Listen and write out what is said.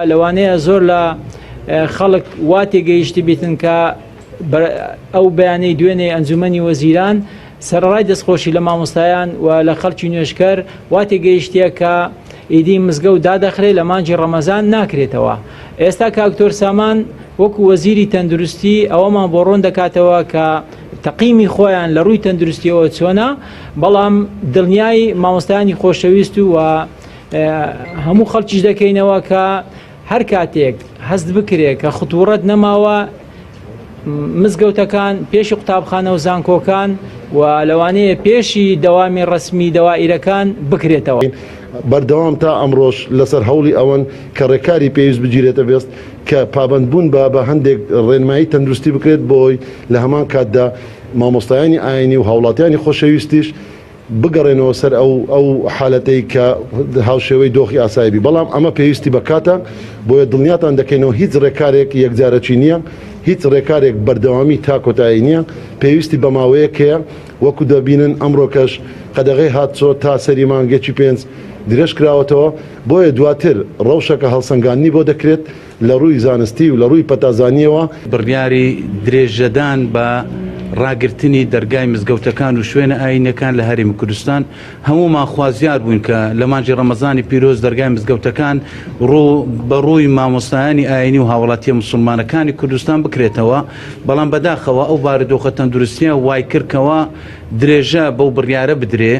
لەوانەیە زۆر لە خەڵک وا تێگەیشتی بیتن کە ئەو بەیانەی دوێنێ ئەنجومەنی وەزیران سەرڕای دەستخۆشی لە مامۆستایان و لە خەڵکی نوێژکەر وا تێگەیشتیە کە ئیدی مزگەوت دادەخرێت لە مانجی ڕەمەزان ناکرێتەوە. ئێستا کاکتۆر سامان وەکو وەزیری تەندروستی ئەوەمان بۆ ڕۆن دەکاتەوە کە تەقیمی خۆیان لە ڕووی تەندروستیەوە چۆنە، بەڵام دڵنیای مامۆستایانی خۆشەویست و هەموو خەڵکیش دەکەینەوە کە هەر کاتێک هەست بکرێت کە خطوڕەت نەماوە مزگەوتەکان پێشی قوتابخانە و زانکۆکان و لەوانەیە پێشی دەوامی ڕسمی دەوائیرەکان بکرێتەوە. بەردەوام تا ئەمڕۆژ لەسەر هەوڵی ئەوەن کە ڕێکاری پێویست بگیرێتە بێست کە پابندبوون بە هەندێک ڕێنمایی تەندروستی بکرێت بۆی لە هەمان کاتدا مامۆستایانی ئاینی و هاوڵاتیانی خۆشەویستیش بگەڕێنەوە سەر ئەو حالەتەی کە هاوشێوەی دۆخی ئاسایبی. بەڵام ئەمە پێویستی بەکاتە بۆیە دڵنیاتان دەکەینەوە هیچ ڕێکارێک یەکجارەچی نییە، هیچ ڕێکارێک بەردەوامی تا کۆتایی نییە، پێویستی بە ماوەیەکەیە وەکو دەبینن ئەمڕۆکەش قەدەغەی هاتچۆ تا سەری مانگێکی پێنج درێژ کراوەتەوە. بۆیە دواتر ڕەوشەکە هەڵسەنگاندنی بۆ دەکرێت لە ڕووی زانستی و لە ڕووی پەتازانیەوە. بڕیاری درێژەدان بە ڕاگررتنی دەرگای مزگەوتەکان و شوێنە ئاینەکان لە هەرێمی کوردستان هەمومان خوازیار بووین کە لە مانجی ڕەمەزانی پیرۆز دەرگای مزگەوتەکان بەڕووی مامۆستایانی ئاینی و هاوڵاتیە موسڵمانەکانی کوردستان بکرێتەوە. بەڵام بەداخەوە ئەو بارودۆخە تەندروستیە وای کردکەوە درێژە بەو بڕیارە بدرێ